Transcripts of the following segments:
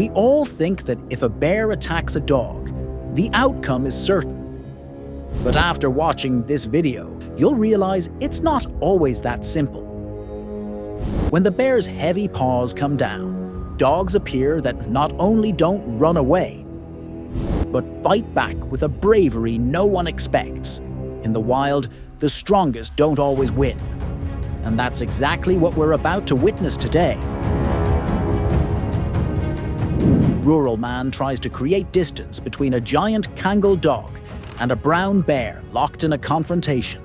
We all think that if a bear attacks a dog, the outcome is certain. But after watching this video, you'll realize it's not always that simple. When the bear's heavy paws come down, dogs appear that not only don't run away, but fight back with a bravery no one expects. In the wild, the strongest don't always win. And that's exactly what we're about to witness today. Rural man tries to create distance between a giant Kangal dog and a brown bear locked in a confrontation.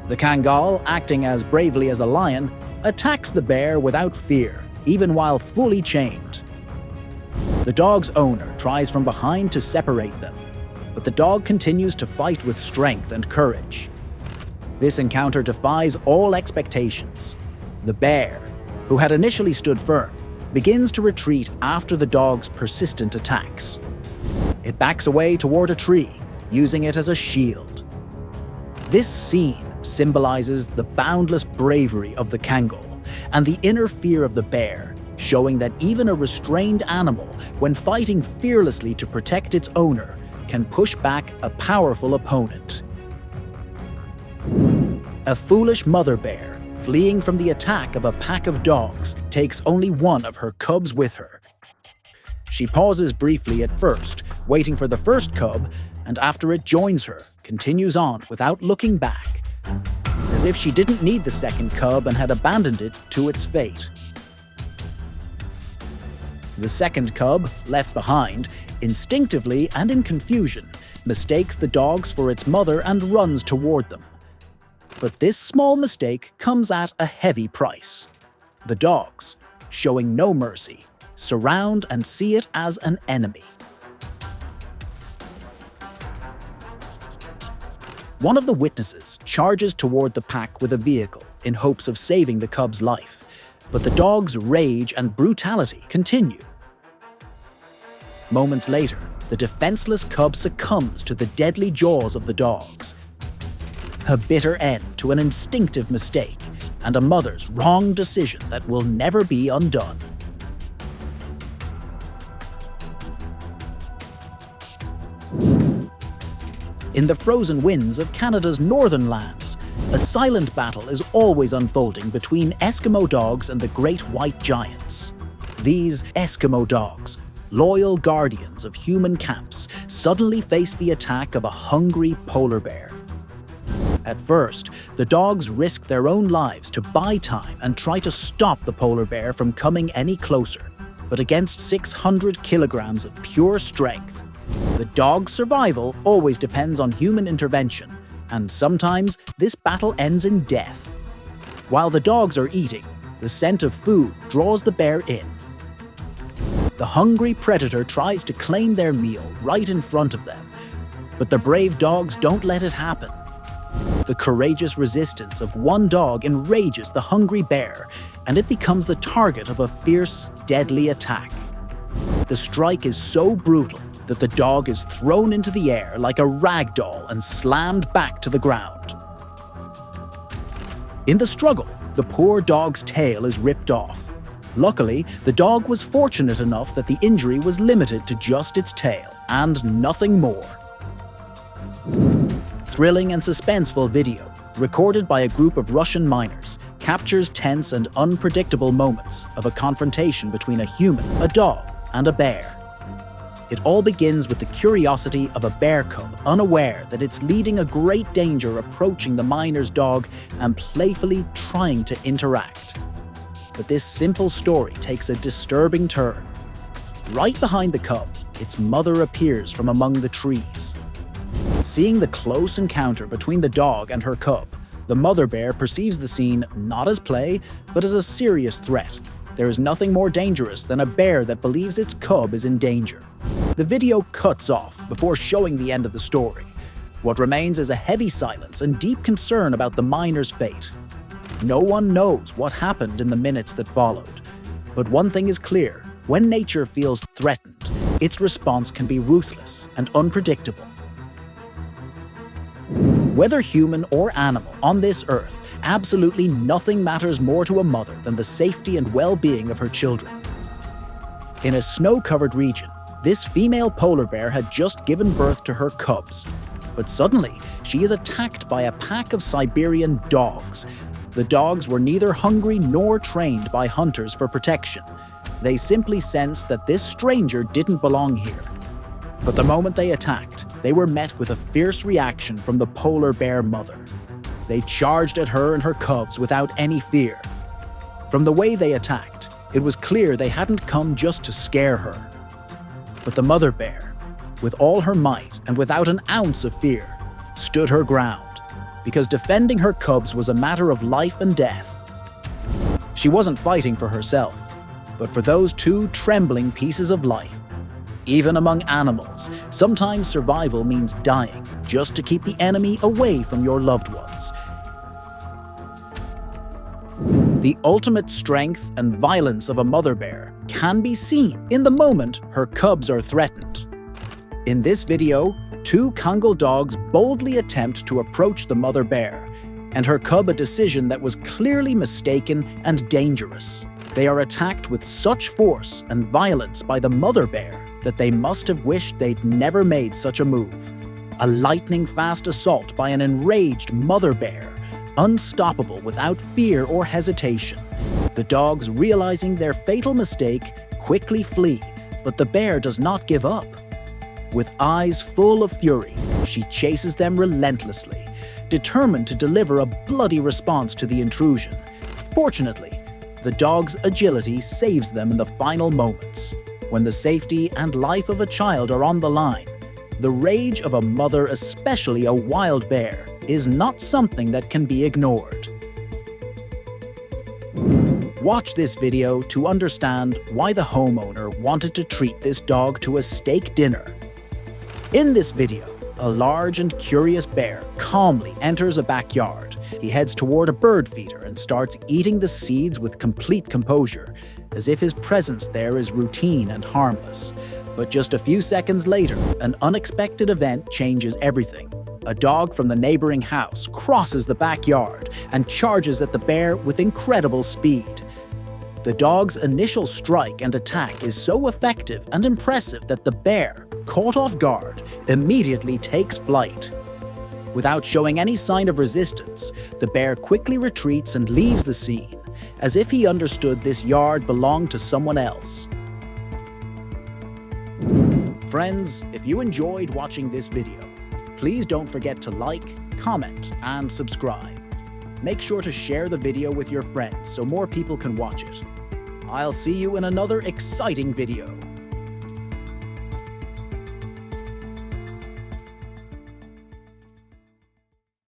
The Kangal, acting as bravely as a lion, attacks the bear without fear, even while fully chained. The dog's owner tries from behind to separate them, but the dog continues to fight with strength and courage. This encounter defies all expectations. The bear, who had initially stood firm, begins to retreat after the dog's persistent attacks. It backs away toward a tree, using it as a shield. This scene symbolizes the boundless bravery of the Kangal and the inner fear of the bear, showing that even a restrained animal, when fighting fearlessly to protect its owner, can push back a powerful opponent. A foolish mother bear, fleeing from the attack of a pack of dogs, takes only one of her cubs with her. She pauses briefly at first, waiting for the first cub, and after it joins her, continues on without looking back, as if she didn't need the second cub and had abandoned it to its fate. The second cub, left behind, instinctively and in confusion, mistakes the dogs for its mother and runs toward them. But this small mistake comes at a heavy price. The dogs, showing no mercy, surround and see it as an enemy. One of the witnesses charges toward the pack with a vehicle in hopes of saving the cub's life, but the dog's rage and brutality continue. Moments later, the defenseless cub succumbs to the deadly jaws of the dogs. A bitter end to an instinctive mistake and a mother's wrong decision that will never be undone. In the frozen winds of Canada's northern lands, a silent battle is always unfolding between Eskimo dogs and the great white giants. These Eskimo dogs, loyal guardians of human camps, suddenly face the attack of a hungry polar bear. At first, the dogs risk their own lives to buy time and try to stop the polar bear from coming any closer. But against 600 kilograms of pure strength, the dog's survival always depends on human intervention, and sometimes this battle ends in death. While the dogs are eating, the scent of food draws the bear in. The hungry predator tries to claim their meal right in front of them, but the brave dogs don't let it happen. The courageous resistance of one dog enrages the hungry bear, and it becomes the target of a fierce, deadly attack. The strike is so brutal that the dog is thrown into the air like a rag doll and slammed back to the ground. In the struggle, the poor dog's tail is ripped off. Luckily, the dog was fortunate enough that the injury was limited to just its tail and nothing more. Thrilling and suspenseful video, recorded by a group of Russian miners, captures tense and unpredictable moments of a confrontation between a human, a dog, and a bear. It all begins with the curiosity of a bear cub unaware that it's leading a great danger approaching the miner's dog and playfully trying to interact. But this simple story takes a disturbing turn. Right behind the cub, its mother appears from among the trees. Seeing the close encounter between the dog and her cub, the mother bear perceives the scene not as play, but as a serious threat. There is nothing more dangerous than a bear that believes its cub is in danger. The video cuts off before showing the end of the story. What remains is a heavy silence and deep concern about the miner's fate. No one knows what happened in the minutes that followed. But one thing is clear: when nature feels threatened, its response can be ruthless and unpredictable. Whether human or animal on this earth, absolutely nothing matters more to a mother than the safety and well-being of her children. In a snow-covered region, this female polar bear had just given birth to her cubs. But suddenly, she is attacked by a pack of Siberian dogs. The dogs were neither hungry nor trained by hunters for protection. They simply sensed that this stranger didn't belong here. But the moment they attacked, they were met with a fierce reaction from the polar bear mother. They charged at her and her cubs without any fear. From the way they attacked, it was clear they hadn't come just to scare her. But the mother bear, with all her might and without an ounce of fear, stood her ground, because defending her cubs was a matter of life and death. She wasn't fighting for herself, but for those two trembling pieces of life. Even among animals, sometimes survival means dying just to keep the enemy away from your loved ones. The ultimate strength and violence of a mother bear can be seen in the moment her cubs are threatened. In this video, two Kangal dogs boldly attempt to approach the mother bear, and her cub a decision that was clearly mistaken and dangerous. They are attacked with such force and violence by the mother bear that they must have wished they'd never made such a move. A lightning-fast assault by an enraged mother bear, unstoppable without fear or hesitation. The dogs, realizing their fatal mistake, quickly flee, but the bear does not give up. With eyes full of fury, she chases them relentlessly, determined to deliver a bloody response to the intrusion. Fortunately, the dog's agility saves them in the final moments. When the safety and life of a child are on the line, the rage of a mother, especially a wild bear, is not something that can be ignored. Watch this video to understand why the homeowner wanted to treat this dog to a steak dinner. In this video, a large and curious bear calmly enters a backyard. He heads toward a bird feeder and starts eating the seeds with complete composure, as if his presence there is routine and harmless. But just a few seconds later, an unexpected event changes everything. A dog from the neighboring house crosses the backyard and charges at the bear with incredible speed. The dog's initial strike and attack is so effective and impressive that the bear, caught off guard, immediately takes flight. Without showing any sign of resistance, the bear quickly retreats and leaves the scene, as if he understood this yard belonged to someone else. Friends, if you enjoyed watching this video, please don't forget to like, comment, and subscribe. Make sure to share the video with your friends so more people can watch it. I'll see you in another exciting video.